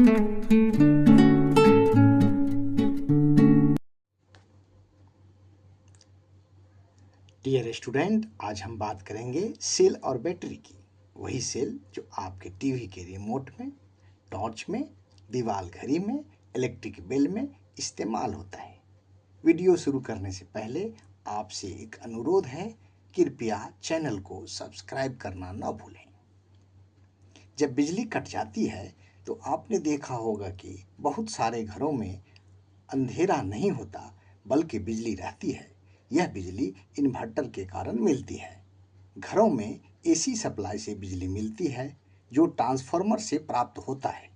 Dear student, आज हम बात करेंगे सेल और बैटरी की। वही सेल जो आपके टीवी के रिमोट में, टॉर्च में, दीवार घड़ी में, इलेक्ट्रिक बिल में इस्तेमाल होता है। वीडियो शुरू करने से पहले आपसे एक अनुरोध है, कृपया चैनल को सब्सक्राइब करना न भूलें। जब बिजली कट जाती है तो आपने देखा होगा कि बहुत सारे घरों में अंधेरा नहीं होता, बल्कि बिजली रहती है। यह बिजली इन्वर्टर के कारण मिलती है। घरों में एसी सप्लाई से बिजली मिलती है, जो ट्रांसफार्मर से प्राप्त होता है,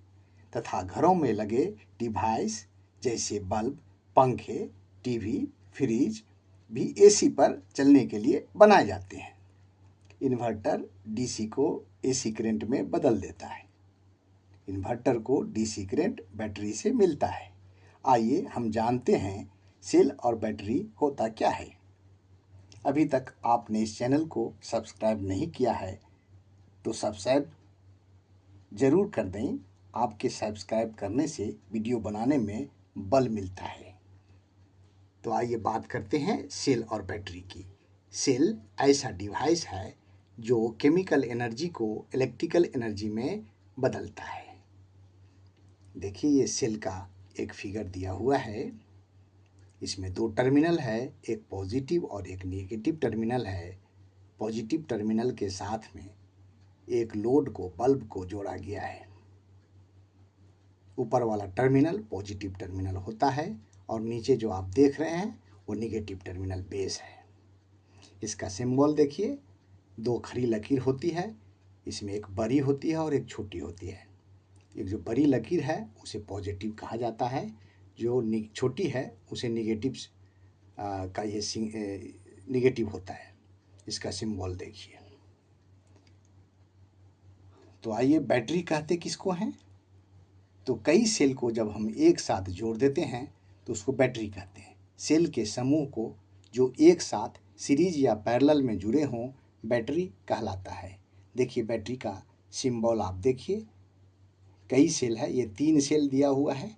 तथा घरों में लगे डिवाइस जैसे बल्ब, पंखे, टीवी, फ्रिज भी एसी पर चलने के लिए बनाए जाते हैं। इन्वर्टर डीसी को एसी करंट में बदल देता है। इन्वर्टर को डीसी करंट बैटरी से मिलता है। आइए हम जानते हैं सेल और बैटरी होता क्या है। अभी तक आपने इस चैनल को सब्सक्राइब नहीं किया है तो सब्सक्राइब जरूर कर दें। आपके सब्सक्राइब करने से वीडियो बनाने में बल मिलता है। तो आइए बात करते हैं सेल और बैटरी की। सेल ऐसा डिवाइस है जो केमिकल एनर्जी को इलेक्ट्रिकल एनर्जी में बदलता है। देखिए, ये सेल का एक फिगर दिया हुआ है। इसमें दो टर्मिनल है, एक पॉजिटिव और एक नेगेटिव टर्मिनल है। पॉजिटिव टर्मिनल के साथ में एक लोड को, बल्ब को जोड़ा गया है। ऊपर वाला टर्मिनल पॉजिटिव टर्मिनल होता है और नीचे जो आप देख रहे हैं वो नेगेटिव टर्मिनल बेस है। इसका सिंबल देखिए, दो खड़ी लकीर होती है। इसमें एक बड़ी होती है और एक छोटी होती है। एक जो बड़ी लकीर है उसे पॉजिटिव कहा जाता है, जो छोटी है उसे निगेटिव का ये निगेटिव होता है। इसका सिंबल देखिए। तो आइए, बैटरी कहते किसको हैं? तो कई सेल को जब हम एक साथ जोड़ देते हैं तो उसको बैटरी कहते हैं। सेल के समूह को जो एक साथ सीरीज या पैरेलल में जुड़े हों बैटरी कहलाता है। देखिए, बैटरी का सिंबल आप देखिए, कई सेल है, ये 3 सेल दिया हुआ है,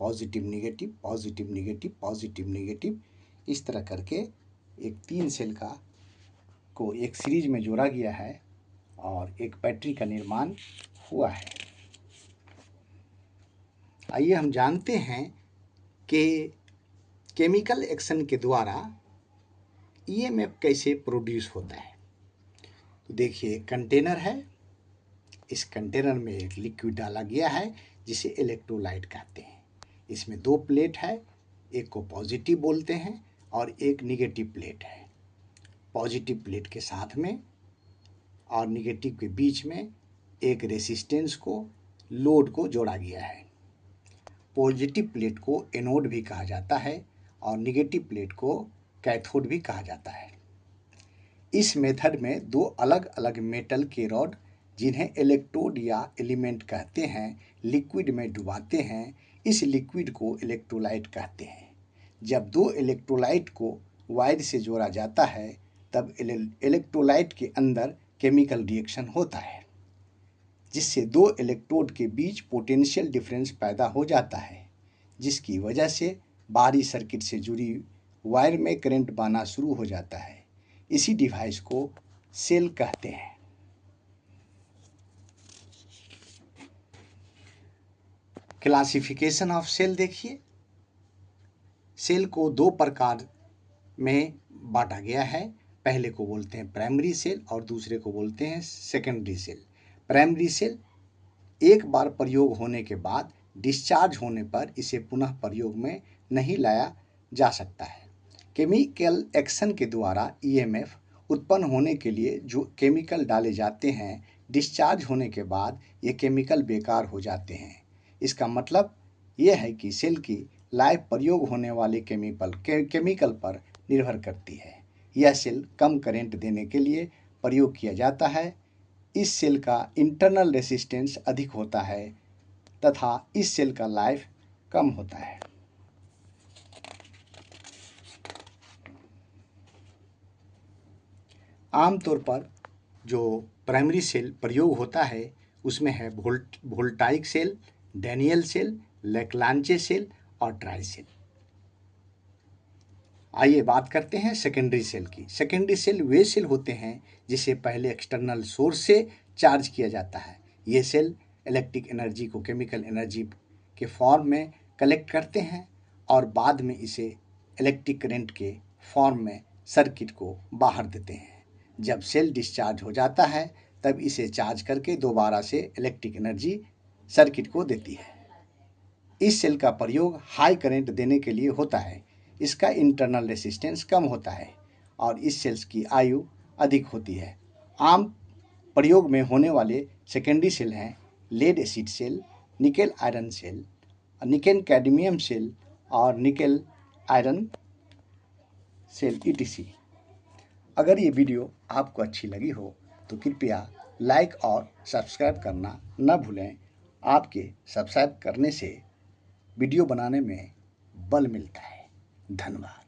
positive negative, positive negative, positive negative. इस तरह करके एक 3 सेल का को एक सीरीज में जोड़ा गया है और एक बैटरी का निर्माण हुआ है। आइए हम जानते हैं कि केमिकल एक्शन के द्वारा ईएमएफ कैसे प्रोड्यूस होता है। तो देखिए, कंटेनर है। इस कंटेनर में एक लिक्विड डाला गया है जिसे इलेक्ट्रोलाइट कहते हैं। इसमें 2 प्लेट है, एक को पॉजिटिव बोलते हैं और एक निगेटिव प्लेट है। पॉजिटिव प्लेट के साथ में और निगेटिव के बीच में एक रेसिस्टेंस को, लोड को जोड़ा गया है। पॉजिटिव प्लेट को एनोड भी कहा जाता है और निगेटिव प्लेट को कैथोड भी कहा जाता है। इस मेथड में 2 अलग अलग मेटल के रॉड, जिन्हें इलेक्ट्रोड या एलिमेंट कहते हैं, लिक्विड में डुबाते हैं। इस लिक्विड को इलेक्ट्रोलाइट कहते हैं। जब 2 इलेक्ट्रोलाइट को वायर से जोड़ा जाता है तब इलेक्ट्रोलाइट के अंदर केमिकल रिएक्शन होता है, जिससे 2 इलेक्ट्रोड के बीच पोटेंशियल डिफरेंस पैदा हो जाता है, जिसकी वजह से बाहरी सर्किट से जुड़ी वायर में करंट बहना शुरू हो जाता है। इसी डिवाइस को सेल कहते हैं। क्लासिफिकेशन ऑफ सेल देखिए। सेल को 2 प्रकार में बांटा गया है। पहले को बोलते हैं प्राइमरी सेल और दूसरे को बोलते हैं सेकेंडरी सेल। प्राइमरी सेल एक बार प्रयोग होने के बाद डिस्चार्ज होने पर इसे पुनः प्रयोग में नहीं लाया जा सकता है। केमिकल एक्शन के द्वारा ईएमएफ उत्पन्न होने के लिए जो केमिकल डाले जाते हैं, डिस्चार्ज होने के बाद ये केमिकल बेकार हो जाते हैं। इसका मतलब यह है कि सेल की लाइफ प्रयोग होने वाले केमिकल पर निर्भर करती है। यह सेल कम करंट देने के लिए प्रयोग किया जाता है। इस सेल का इंटरनल रेसिस्टेंस अधिक होता है तथा इस सेल का लाइफ कम होता है। आमतौर पर जो प्राइमरी सेल प्रयोग होता है उसमें है voltaic cell, Daniel cell, Leclanche cell और ट्राई सेल। आइए बात करते हैं सेकेंडरी सेल की। सेकेंडरी सेल वे सेल होते हैं जिसे पहले एक्सटर्नल सोर्स से चार्ज किया जाता है। ये सेल इलेक्ट्रिक एनर्जी को केमिकल एनर्जी के फॉर्म में कलेक्ट करते हैं और बाद में इसे इलेक्ट्रिक करंट के फॉर्म में सर्किट को बाहर देते हैं। जब सेल डिस्चार्ज हो जाता है तब इसे चार्ज करके दोबारा से इलेक्ट्रिक एनर्जी सर्किट को देती है। इस सेल का प्रयोग हाई करंट देने के लिए होता है। इसका इंटरनल रेसिस्टेंस कम होता है और इस सेल्स की आयु अधिक होती है। आम प्रयोग में होने वाले सेकेंडरी सेल हैं lead acid cell, nickel iron cell, nickel cadmium cell और निकेल आयरन सेल ETC। अगर ये वीडियो आपको अच्छी लगी हो तो कृपया लाइक और सब्सक्राइब करना न भूलें। आपके सब्सक्राइब करने से वीडियो बनाने में बल मिलता है। धन्यवाद।